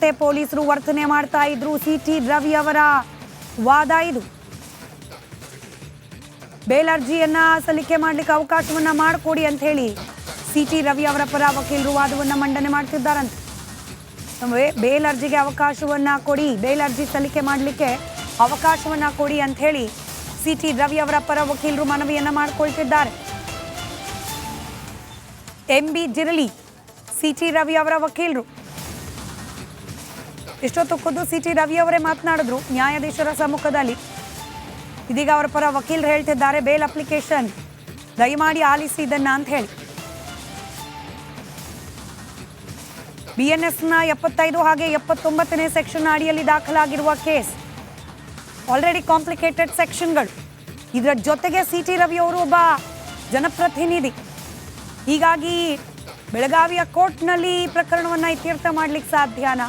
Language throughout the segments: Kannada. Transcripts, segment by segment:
ತಿಳಿದಂತೆ ಪೊಲೀಸರು ವರ್ತನೆ ಮಾಡ್ತಾ ಇದ್ರು. ಸಿಟಿ ರವಿ ಅವರ ವಾದ ಇದು. ಬೇಲ್ ಅರ್ಜಿಯನ್ನ ಸಲ್ಲಿಕೆ ಮಾಡಲಿಕ್ಕೆ ಅವಕಾಶವನ್ನ ಮಾಡಿಕೊಡಿ ಅಂತ ಹೇಳಿ ಸಿಟಿ ರವಿ ಅವರ ಪರ ವಕೀಲರು ವಾದವನ್ನ ಮಂಡನೆ ಮಾಡ್ತಿದ್ದಾರಂತೆ. ಬೇಲ್ ಅರ್ಜಿಗೆ ಅವಕಾಶವನ್ನ ಕೊಡಿ, ಬೇಲ್ ಅರ್ಜಿ ಸಲ್ಲಿಕೆ ಮಾಡಲಿಕ್ಕೆ ಅವಕಾಶವನ್ನ ಕೊಡಿ ಅಂತ ಹೇಳಿ ಸಿಟಿ ರವಿ ಅವರ ಪರ ವಕೀಲರು ಮನವಿಯನ್ನ ಮಾಡಿಕೊಳ್ತಿದ್ದಾರೆ. MB ಜಿರಲಿ ಸಿಟಿ ರವಿ ಅವರ ವಕೀಲರು. ಇಷ್ಟೊತ್ತು ಖುದ್ದು ಸಿಟಿ ರವಿ ಅವರೇ ಮಾತನಾಡಿದ್ರು ನ್ಯಾಯಾಧೀಶರ ಸಮ್ಮುಖದಲ್ಲಿ. ಇದೀಗ ಅವರ ಪರ ವಕೀಲರು ಹೇಳ್ತಿದ್ದಾರೆ ಬೇಲ್ ಅಪ್ಲಿಕೇಶನ್ ದಯಮಾಡಿ ಆಲಿಸಿ ಇದನ್ನ ಅಂತ ಹೇಳಿ. BNS ನ 75 ಹಾಗೆ 79ನೇ ಸೆಕ್ಷನ್ ಅಡಿಯಲ್ಲಿ ದಾಖಲಾಗಿರುವ ಕೇಸ್ ಆಲ್ರೆಡಿ ಕಾಂಪ್ಲಿಕೇಟೆಡ್ ಸೆಕ್ಷನ್ಗಳು. ಇದರ ಜೊತೆಗೆ ಸಿಟಿ ರವಿ ಅವರು ಒಬ್ಬ ಜನಪ್ರತಿನಿಧಿ. ಹೀಗಾಗಿ ಬೆಳಗಾವಿಯ ಕೋರ್ಟ್ನಲ್ಲಿ ಈ ಪ್ರಕರಣವನ್ನು ಇತ್ಯರ್ಥ ಮಾಡ್ಲಿಕ್ಕೆ ಸಾಧ್ಯನಾ?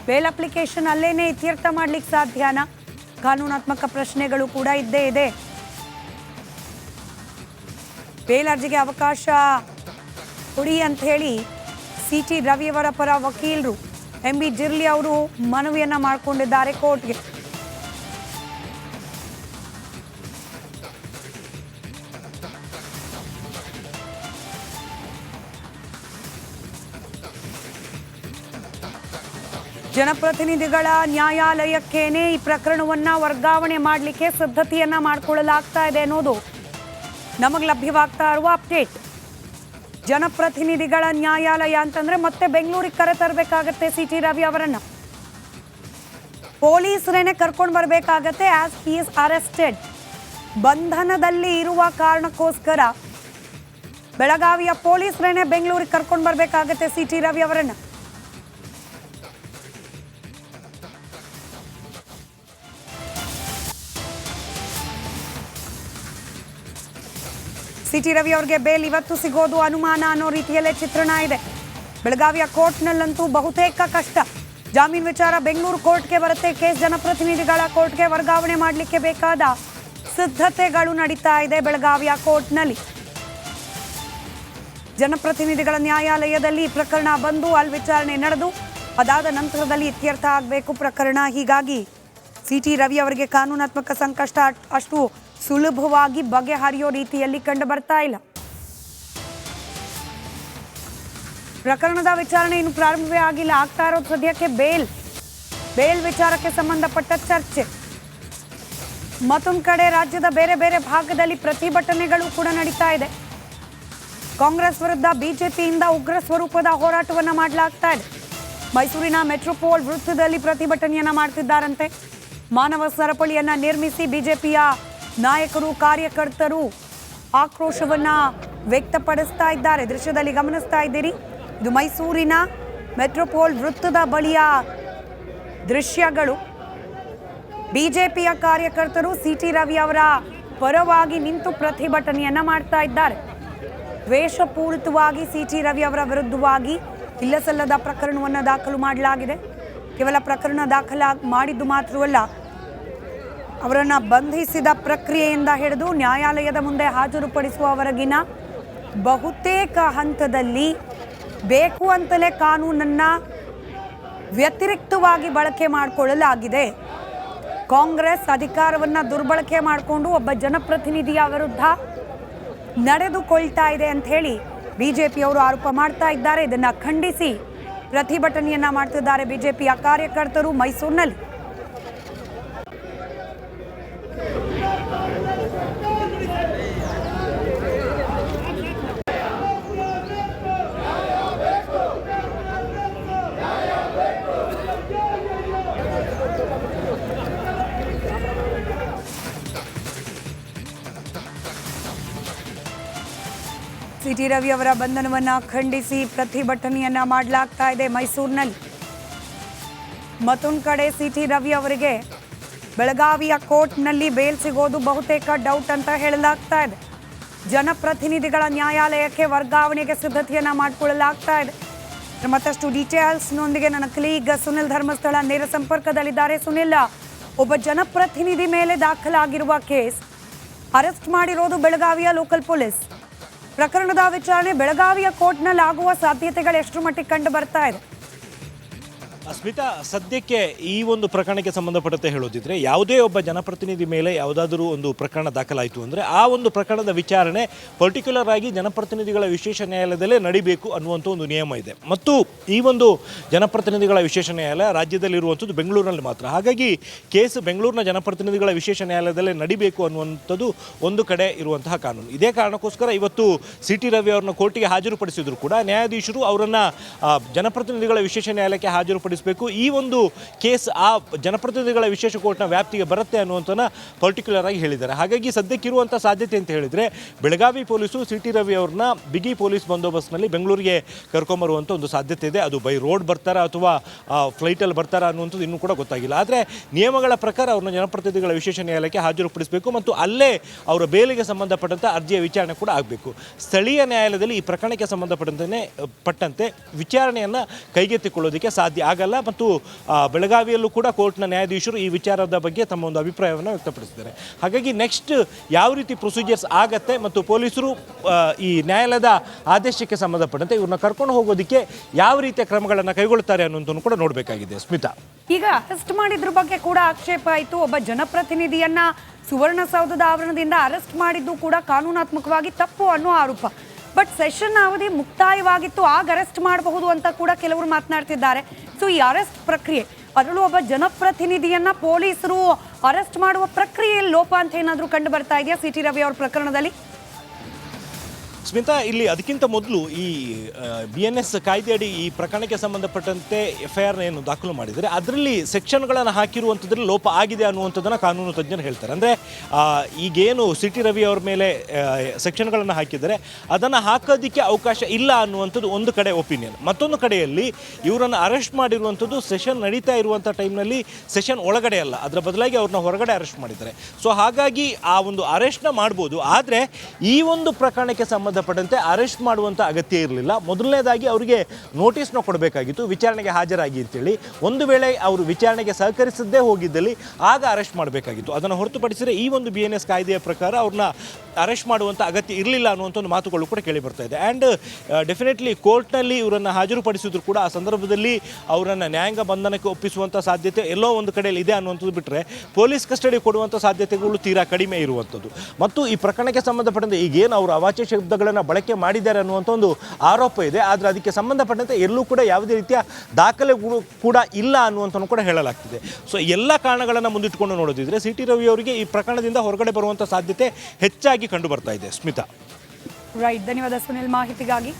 ಬೇಲ್ ಅಪ್ಲಿಕೇಶನ್ ಅಲ್ಲೇನೆ ಇತ್ಯರ್ಥ ಮಾಡ್ಲಿಕ್ಕೆ ಸಾಧ್ಯನಾ? ಕಾನೂನಾತ್ಮಕ ಪ್ರಶ್ನೆಗಳು ಕೂಡ ಇದ್ದೇ ಇದೆ. ಬೇಲ್ ಅರ್ಜಿಗೆ ಅವಕಾಶ ಕೊಡಿ ಅಂತ ಹೇಳಿ ಸಿಟಿ ರವಿಯವರ ಪರ ವಕೀಲರು MB ಜಿರ್ಲಿ ಅವರು ಮನವಿಯನ್ನ ಮಾಡಿಕೊಂಡಿದ್ದಾರೆ ಕೋರ್ಟ್ಗೆ. ಜನಪ್ರತಿನಿಧಿಗಳ ನ್ಯಾಯಾಲಯಕ್ಕೇನೆ ಈ ಪ್ರಕರಣವನ್ನ ವರ್ಗಾವಣೆ ಮಾಡಲಿಕ್ಕೆ ಸಿದ್ಧತೆಯನ್ನ ಮಾಡಿಕೊಳ್ಳಲಾಗ್ತಾ ಇದೆ ಅನ್ನೋದು ನಮಗೆ ಲಭ್ಯವಾಗ್ತಾ ಇರುವ ಅಪ್ಡೇಟ್. ಜನಪ್ರತಿನಿಧಿಗಳ ನ್ಯಾಯಾಲಯ ಅಂತಂದ್ರೆ ಮತ್ತೆ ಬೆಂಗಳೂರಿಗೆ ಕರೆತರಬೇಕಾಗತ್ತೆ ಸಿಟಿ ರವಿ ಅವರನ್ನ. ಪೊಲೀಸರೇನೆ ಕರ್ಕೊಂಡು ಬರಬೇಕಾಗತ್ತೆ. ಆಸ್ ಹಿ ಇಸ್ ಅರೆಸ್ಟೆಡ್, ಬಂಧನದಲ್ಲಿ ಇರುವ ಕಾರಣಕ್ಕೋಸ್ಕರ ಬೆಳಗಾವಿಯ ಪೊಲೀಸರೇನೆ ಬೆಂಗಳೂರಿಗೆ ಕರ್ಕೊಂಡು ಬರಬೇಕಾಗತ್ತೆ ಸಿಟಿ ರವಿ ಅವರನ್ನ. ಸಿಟಿ ರವಿ ಅವರಿಗೆ ಬೇಲ್ ಇವತ್ತು ಸಿಗೋದು ಅನುಮಾನ ಅನ್ನೋ ರೀತಿಯಲ್ಲೇ ಚಿತ್ರಣ ಇದೆ. ಬೆಳಗಾವಿಯ ಕೋರ್ಟ್ನಲ್ಲಂತೂ ಬಹುತೇಕ ಕಷ್ಟ. ಜಾಮೀನು ವಿಚಾರ ಬೆಂಗಳೂರು ಕೋರ್ಟ್ಗೆ ಬರುತ್ತೆ. ಕೇಸ್ ಜನಪ್ರತಿನಿಧಿಗಳ ಕೋರ್ಟ್ಗೆ ವರ್ಗಾವಣೆ ಮಾಡಲಿಕ್ಕೆ ಬೇಕಾದ ಸಿದ್ಧತೆಗಳು ನಡೀತಾ ಇದೆ ಬೆಳಗಾವಿಯ ಕೋರ್ಟ್ನಲ್ಲಿ. ಜನಪ್ರತಿನಿಧಿಗಳ ನ್ಯಾಯಾಲಯದಲ್ಲಿ ಪ್ರಕರಣ ಬಂದು ಅಲ್ಲಿ ವಿಚಾರಣೆ ನಡೆದು ಅದಾದ ನಂತರದಲ್ಲಿ ಇತ್ಯರ್ಥ ಆಗಬೇಕು ಪ್ರಕರಣ. ಹೀಗಾಗಿ ಸಿಟಿ ರವಿ ಅವರಿಗೆ ಕಾನೂನಾತ್ಮಕ ಸಂಕಷ್ಟ ಅಷ್ಟು ಸುಲಭವಾಗಿ ಬಗೆಹರಿಯೋ ರೀತಿಯಲ್ಲಿ ಕಂಡು ಬರ್ತಾ ಇಲ್ಲ. ಪ್ರಕರಣದ ವಿಚಾರಣೆ ಇನ್ನು ಪ್ರಾರಂಭವೇ ಆಗಿಲ್ಲ. ಆಗ್ತಾ ಇರೋದು ಸದ್ಯಕ್ಕೆ ಬೇಲ್ ವಿಚಾರಕ್ಕೆ ಸಂಬಂಧಪಟ್ಟ ಚರ್ಚೆ. ಮತ್ತೊಂದು ಕಡೆ ರಾಜ್ಯದ ಬೇರೆ ಬೇರೆ ಭಾಗದಲ್ಲಿ ಪ್ರತಿಭಟನೆಗಳು ಕೂಡ ನಡೀತಾ ಇದೆ. ಕಾಂಗ್ರೆಸ್ ವಿರುದ್ಧ ಬಿಜೆಪಿಯಿಂದ ಉಗ್ರ ಸ್ವರೂಪದ ಹೋರಾಟವನ್ನು ಮಾಡಲಾಗ್ತಾ ಇದೆ. ಮೈಸೂರಿನ ಮೆಟ್ರೋಪೋಲ್ ವೃತ್ತದಲ್ಲಿ ಪ್ರತಿಭಟನೆಯನ್ನ ಮಾಡ್ತಿದ್ದಾರಂತೆ. ಮಾನವ ಸರಪಳಿಯನ್ನ ನಿರ್ಮಿಸಿ ಬಿಜೆಪಿಯ ನಾಯಕರು ಕಾರ್ಯಕರ್ತರು ಆಕ್ರೋಶವನ್ನ ವ್ಯಕ್ತಪಡಿಸ್ತಾ ಇದ್ದಾರೆ. ದೃಶ್ಯದಲ್ಲಿ ಗಮನಿಸ್ತಾ ಇದ್ದೀರಿ, ಇದು ಮೈಸೂರಿನ ಮೆಟ್ರೋಪೋಲ್ ವೃತ್ತದ ಬಳಿಯ ದೃಶ್ಯಗಳು. ಬಿಜೆಪಿಯ ಕಾರ್ಯಕರ್ತರು ಸಿಟಿ ರವಿ ಅವರ ಪರವಾಗಿ ನಿಂತು ಪ್ರತಿಭಟನೆಯನ್ನ ಮಾಡ್ತಾ ಇದ್ದಾರೆ. ದ್ವೇಷಪೂರಿತವಾಗಿ ಸಿಟಿ ರವಿ ಅವರ ವಿರುದ್ಧವಾಗಿ ಇಲ್ಲಸಲ್ಲದ ಪ್ರಕರಣವನ್ನು ದಾಖಲು ಮಾಡಲಾಗಿದೆ. ಕೇವಲ ಪ್ರಕರಣ ಮಾಡಿದ್ದು ಮಾತ್ರವಲ್ಲ, ಅವರನ್ನು ಬಂಧಿಸಿದ ಪ್ರಕ್ರಿಯೆಯಿಂದ ಹಿಡಿದು ನ್ಯಾಯಾಲಯದ ಮುಂದೆ ಹಾಜರುಪಡಿಸುವವರೆಗಿನ ಬಹುತೇಕ ಹಂತದಲ್ಲಿ ಬೇಕು ಅಂತಲೇ ಕಾನೂನನ್ನು ವ್ಯತಿರಿಕ್ತವಾಗಿ ಬಳಕೆ ಮಾಡಿಕೊಳ್ಳಲಾಗಿದೆ. ಕಾಂಗ್ರೆಸ್ ಅಧಿಕಾರವನ್ನು ದುರ್ಬಳಕೆ ಮಾಡಿಕೊಂಡು ಒಬ್ಬ ಜನಪ್ರತಿನಿಧಿಯ ವಿರುದ್ಧ ನಡೆದುಕೊಳ್ತಾ ಇದೆ ಅಂತ ಹೇಳಿ ಬಿಜೆಪಿಯವರು ಆರೋಪ ಮಾಡ್ತಾ ಇದ್ದಾರೆ. ಇದನ್ನು ಖಂಡಿಸಿ ಪ್ರತಿಭಟನೆಯನ್ನ ಮಾಡ್ತಿದ್ದಾರೆ ಬಿಜೆಪಿಯ ಕಾರ್ಯಕರ್ತರು ಮೈಸೂರಿನಲ್ಲಿ. ಸಿಟಿ ರವಿ ಅವರ ಬಂಧನವನ್ನ ಖಂಡಿಸಿ ಪ್ರತಿಭಟನೆಯನ್ನ ಮಾಡಲಾಗ್ತಾ ಇದೆ ಮೈಸೂರಿನಲ್ಲಿ. ಮತ್ತೊಂದು ಕಡೆ ಸಿಟಿ ರವಿ ಅವರಿಗೆ ಬೆಳಗಾವಿಯ ಕೋರ್ಟ್ನಲ್ಲಿ ಬೇಲ್ ಸಿಗೋದು ಬಹುತೇಕ ಡೌಟ್ ಅಂತ ಹೇಳಲಾಗ್ತಾ ಇದೆ. ಜನಪ್ರತಿನಿಧಿಗಳ ನ್ಯಾಯಾಲಯಕ್ಕೆ ವರ್ಗಾವಣೆಗೆ ಸಿದ್ಧತೆಯನ್ನ ಮಾಡಿಕೊಳ್ಳಲಾಗ್ತಾ ಇದೆ. ಮತ್ತಷ್ಟು ಡೀಟೇಲ್ಸ್ನೊಂದಿಗೆ ನನ್ನ ಕಲೀಗ್ ಸುನಿಲ್ ಧರ್ಮಸ್ಥಳ ನೇರ ಸಂಪರ್ಕದಲ್ಲಿದ್ದಾರೆ. ಸುನಿಲ್, ಒಬ್ಬ ಜನಪ್ರತಿನಿಧಿ ಮೇಲೆ ದಾಖಲಾಗಿರುವ ಕೇಸ್ ಅರೆಸ್ಟ್ ಮಾಡಿರೋದು ಬೆಳಗಾವಿಯ ಲೋಕಲ್ ಪೊಲೀಸ್. ಪ್ರಕರಣದ ವಿಚಾರಣೆ ಬೆಳಗಾವಿಯ ಕೋರ್ಟ್ನಲ್ಲಿ ಆಗುವ ಸಾಧ್ಯತೆಗಳು ಎಷ್ಟು ಮಟ್ಟಿಗೆ ಕಂಡು ಬರ್ತಾ ಇದೆ? ಸ್ಮಿತಾ, ಸದ್ಯಕ್ಕೆ ಈ ಒಂದು ಪ್ರಕರಣಕ್ಕೆ ಸಂಬಂಧಪಟ್ಟಂತೆ ಹೇಳೋದಿದ್ರೆ ಯಾವುದೇ ಒಬ್ಬ ಜನಪ್ರತಿನಿಧಿ ಮೇಲೆ ಯಾವುದಾದರೂ ಒಂದು ಪ್ರಕರಣ ದಾಖಲಾಯಿತು ಅಂದರೆ ಆ ಒಂದು ಪ್ರಕರಣದ ವಿಚಾರಣೆ ಪರ್ಟಿಕ್ಯುಲರ್ ಆಗಿ ಜನಪ್ರತಿನಿಧಿಗಳ ವಿಶೇಷ ನ್ಯಾಯಾಲಯದಲ್ಲೇ ನಡಿಬೇಕು ಅನ್ನುವಂಥ ಒಂದು ನಿಯಮ ಇದೆ. ಮತ್ತು ಈ ಒಂದು ಜನಪ್ರತಿನಿಧಿಗಳ ವಿಶೇಷ ನ್ಯಾಯಾಲಯ ರಾಜ್ಯದಲ್ಲಿರುವಂಥದ್ದು ಬೆಂಗಳೂರಿನಲ್ಲಿ ಮಾತ್ರ. ಹಾಗಾಗಿ ಕೇಸ್ ಬೆಂಗಳೂರಿನ ಜನಪ್ರತಿನಿಧಿಗಳ ವಿಶೇಷ ನ್ಯಾಯಾಲಯದಲ್ಲೇ ನಡಿಬೇಕು ಅನ್ನುವಂಥದ್ದು ಒಂದು ಕಡೆ ಇರುವಂತಹ ಕಾನೂನು. ಇದೇ ಕಾರಣಕ್ಕೋಸ್ಕರ ಇವತ್ತು ಸಿ ಟಿ ರವಿ ಅವರನ್ನ ಕೋರ್ಟಿಗೆ ಹಾಜರುಪಡಿಸಿದ್ರು ಕೂಡ ನ್ಯಾಯಾಧೀಶರು ಅವರನ್ನು ಜನಪ್ರತಿನಿಧಿಗಳ ವಿಶೇಷ ನ್ಯಾಯಾಲಯಕ್ಕೆ ಹಾಜರುಪಡಿಸಬೇಕು. ಈ ಒಂದು ಕೇಸ್ ಆ ಜನಪ್ರತಿನಿಧಿಗಳ ವಿಶೇಷ ಕೋರ್ಟ್ನ ವ್ಯಾಪ್ತಿಗೆ ಬರುತ್ತೆ ಅನ್ನುವಂಥನ್ನ ಪರ್ಟಿಕ್ಯುಲರ್ ಆಗಿ ಹೇಳಿದ್ದಾರೆ. ಹಾಗಾಗಿ ಸದ್ಯಕ್ಕಿರುವಂಥ ಸಾಧ್ಯತೆ ಅಂತ ಹೇಳಿದರೆ Belagavi police C T Ravi ಅವ್ರನ್ನ ಬಿಗಿ ಪೊಲೀಸ್ ಬಂದೋಬಸ್ತ್ನಲ್ಲಿ ಬೆಂಗಳೂರಿಗೆ ಕರ್ಕೊಂಬರುವಂಥ ಒಂದು ಸಾಧ್ಯತೆ ಇದೆ. ಅದು ಬೈ ರೋಡ್ ಬರ್ತಾರಾ ಅಥವಾ ಫ್ಲೈಟಲ್ಲಿ ಬರ್ತಾರಾ ಅನ್ನುವಂಥದ್ದು ಇನ್ನೂ ಕೂಡ ಗೊತ್ತಾಗಿಲ್ಲ. ಆದರೆ ನಿಯಮಗಳ ಪ್ರಕಾರ ಅವ್ರನ್ನ ಜನಪ್ರತಿನಿಧಿಗಳ ವಿಶೇಷ ನ್ಯಾಯಾಲಯಕ್ಕೆ ಹಾಜರುಪಡಿಸಬೇಕು ಮತ್ತು ಅಲ್ಲೇ ಅವರ ಬೇಲಿಗೆ ಸಂಬಂಧಪಟ್ಟಂಥ ಅರ್ಜಿಯ ವಿಚಾರಣೆ ಕೂಡ ಆಗಬೇಕು. ಸ್ಥಳೀಯ ನ್ಯಾಯಾಲಯದಲ್ಲಿ ಈ ಪ್ರಕರಣಕ್ಕೆ ಸಂಬಂಧಪಟ್ಟಂತೆ ವಿಚಾರಣೆಯನ್ನು ಕೈಗೆತ್ತಿಕೊಳ್ಳೋದಕ್ಕೆ ಸಾಧ್ಯ ಆಗಲ್ಲ. ಮತ್ತು ಬೆಳಗಾವಿಯಲ್ಲೂ ಕೂಡ ಕೋರ್ಟ್ನ ನ್ಯಾಯಾಧೀಶರು ಈ ವಿಚಾರದ ಬಗ್ಗೆ ತಮ್ಮ ಒಂದು ಅಭಿಪ್ರಾಯವನ್ನು ವ್ಯಕ್ತಪಡಿಸಿದ್ದಾರೆ. ಹಾಗಾಗಿ ನೆಕ್ಸ್ಟ್ ಯಾವ ರೀತಿ ಪ್ರೊಸೀಜರ್ಸ್ ಆಗತ್ತೆ ಮತ್ತು ಪೊಲೀಸರು ಈ ನ್ಯಾಯಾಲಯದ ಆದೇಶಕ್ಕೆ ಸಂಬಂಧಪಟ್ಟಂತೆ ಇವ್ರನ್ನ ಕರ್ಕೊಂಡು ಹೋಗೋದಕ್ಕೆ ಯಾವ ರೀತಿಯ ಕ್ರಮಗಳನ್ನು ಕೈಗೊಳ್ತಾರೆ ಅನ್ನೋದನ್ನು ಕೂಡ ನೋಡಬೇಕಾಗಿದೆ. ಸ್ಮಿತಾ, ಈಗ ಅರೆಸ್ಟ್ ಮಾಡಿದ್ರ ಬಗ್ಗೆ ಕೂಡ ಆಕ್ಷೇಪ ಆಯಿತು. ಒಬ್ಬ ಜನಪ್ರತಿನಿಧಿಯನ್ನ ಸುವರ್ಣಸೌಧದ ಆವರಣದಿಂದ ಅರೆಸ್ಟ್ ಮಾಡಿದ್ದು ಕೂಡ ಕಾನೂನಾತ್ಮಕವಾಗಿ ತಪ್ಪು ಅನ್ನೋ ಆರೋಪ. ಬಟ್ ಸೆಷನ್ ಅವಧಿ ಮುಕ್ತಾಯವಾಗಿತ್ತು, ಆಗ ಅರೆಸ್ಟ್ ಮಾಡಬಹುದು ಅಂತ ಕೂಡ ಕೆಲವರು ಮಾತನಾಡ್ತಿದ್ದಾರೆ. ಸೊ ಈ ಅರೆಸ್ಟ್ ಪ್ರಕ್ರಿಯೆ, ಅದರಲ್ಲೂ ಒಬ್ಬ ಜನಪ್ರತಿನಿಧಿಯನ್ನ ಪೊಲೀಸರು ಅರೆಸ್ಟ್ ಮಾಡುವ ಪ್ರಕ್ರಿಯೆಯಲ್ಲಿ ಲೋಪ ಅಂತ ಏನಾದರೂ ಕಂಡು ಬರ್ತಾ ಇದೆಯಾ ಸಿ ಟಿ ರವಿ ಅವರ ಪ್ರಕರಣದಲ್ಲಿ? ಸ್ಮಿತಾ, ಇಲ್ಲಿ ಅದಕ್ಕಿಂತ ಮೊದಲು ಈ BNS ಕಾಯ್ದೆಯಡಿ ಈ ಪ್ರಕರಣಕ್ಕೆ ಸಂಬಂಧಪಟ್ಟಂತೆ FIR ಏನು ದಾಖಲು ಮಾಡಿದರೆ ಅದರಲ್ಲಿ ಸೆಕ್ಷನ್ಗಳನ್ನು ಹಾಕಿರುವಂಥದ್ರಲ್ಲಿ ಲೋಪ ಆಗಿದೆ ಅನ್ನುವಂಥದ್ದನ್ನು ಕಾನೂನು ತಜ್ಞರು ಹೇಳ್ತಾರೆ. ಅಂದರೆ ಈಗೇನು ಸಿ ಟಿ ರವಿ ಅವ್ರ ಮೇಲೆ ಸೆಕ್ಷನ್ಗಳನ್ನು ಹಾಕಿದರೆ ಅದನ್ನು ಹಾಕೋದಕ್ಕೆ ಅವಕಾಶ ಇಲ್ಲ ಅನ್ನುವಂಥದ್ದು ಒಂದು ಕಡೆ ಒಪಿನಿಯನ್. ಮತ್ತೊಂದು ಕಡೆಯಲ್ಲಿ ಇವರನ್ನು ಅರೆಸ್ಟ್ ಮಾಡಿರುವಂಥದ್ದು ಸೆಷನ್ ನಡೀತಾ ಇರುವಂಥ ಟೈಮ್ನಲ್ಲಿ ಸೆಷನ್ ಒಳಗಡೆ ಅಲ್ಲ, ಅದರ ಬದಲಾಗಿ ಅವ್ರನ್ನ ಹೊರಗಡೆ ಅರೆಸ್ಟ್ ಮಾಡಿದ್ದಾರೆ. ಸೊ ಹಾಗಾಗಿ ಆ ಒಂದು ಅರೆಸ್ಟ್ನ ಮಾಡ್ಬೋದು. ಆದರೆ ಈ ಒಂದು ಪ್ರಕರಣಕ್ಕೆ ಸಂಬಂಧಪಟ್ಟಂತೆ ಅರೆಸ್ಟ್ ಮಾಡುವಂಥ ಅಗತ್ಯ ಇರಲಿಲ್ಲ. ಮೊದಲನೇದಾಗಿ ಅವರಿಗೆ ನೋಟಿಸ್ನ ಕೊಡಬೇಕಾಗಿತ್ತು ವಿಚಾರಣೆಗೆ ಹಾಜರಾಗಿ ಅಂತೇಳಿ. ಒಂದು ವೇಳೆ ಅವರು ವಿಚಾರಣೆಗೆ ಸಹಕರಿಸದೇ ಹೋಗಿದ್ದಲ್ಲಿ ಆಗ ಅರೆಸ್ಟ್ ಮಾಡಬೇಕಾಗಿತ್ತು. ಅದನ್ನು ಹೊರತುಪಡಿಸಿದರೆ ಈ ಒಂದು BNS ಕಾಯ್ದೆಯ ಪ್ರಕಾರ ಅವ್ರನ್ನ ಅರೆಸ್ಟ್ ಮಾಡುವಂಥ ಅಗತ್ಯ ಇರಲಿಲ್ಲ ಅನ್ನುವಂಥ ಒಂದು ಮಾತುಗಳು ಕೂಡ ಕೇಳಿ ಬರ್ತಾ ಇದೆ. ಆ್ಯಂಡ್ ಡೆಫಿನೆಟ್ಲಿ ಕೋರ್ಟ್ನಲ್ಲಿ ಇವರನ್ನು ಹಾಜರುಪಡಿಸಿದ್ರು ಕೂಡ ಆ ಸಂದರ್ಭದಲ್ಲಿ ಅವರನ್ನು ನ್ಯಾಯಾಂಗ ಬಂಧನಕ್ಕೆ ಒಪ್ಪಿಸುವಂಥ ಸಾಧ್ಯತೆ ಎಲ್ಲೋ ಒಂದು ಕಡೆಯಲ್ಲಿ ಇದೆ ಅನ್ನುವಂಥದ್ದು ಬಿಟ್ಟರೆ ಪೊಲೀಸ್ ಕಸ್ಟಡಿ ಕೊಡುವಂಥ ಸಾಧ್ಯತೆಗಳು ತೀರಾ ಕಡಿಮೆ ಇರುವಂಥದ್ದು. ಮತ್ತು ಈ ಪ್ರಕರಣಕ್ಕೆ ಸಂಬಂಧಪಟ್ಟಂತೆ ಈಗೇನು ಅವರು ಅವಾಚ್ಯ ಶಬ್ದಗಳನ್ನು ಬಳಕೆ ಮಾಡಿದ್ದಾರೆ ಅನ್ನುವಂಥ ಒಂದು ಆರೋಪ ಇದೆ. ಆದರೆ ಅದಕ್ಕೆ ಸಂಬಂಧಪಟ್ಟಂತೆ ಎಲ್ಲೂ ಕೂಡ ಯಾವುದೇ ರೀತಿಯ ದಾಖಲೆಗಳು ಕೂಡ ಇಲ್ಲ ಅನ್ನುವಂಥನ್ನು ಕೂಡ ಹೇಳಲಾಗ್ತಿದೆ. ಸೊ ಎಲ್ಲ ಕಾರಣಗಳನ್ನು ಮುಂದಿಟ್ಟುಕೊಂಡು ನೋಡೋದಿದ್ರೆ ಸಿ ಟಿ ರವಿ ಅವರಿಗೆ ಈ ಪ್ರಕರಣದಿಂದ ಹೊರಗಡೆ ಬರುವಂಥ ಸಾಧ್ಯತೆ ಹೆಚ್ಚಾಗಿ ಕಂಡು ಬರ್ತಾ ಇದೆ. ಸ್ಮಿತಾ, ರೈಟ್, ಧನ್ಯವಾದ ಸುನಿಲ್ ಮಾಹಿತಿಗಾಗಿ.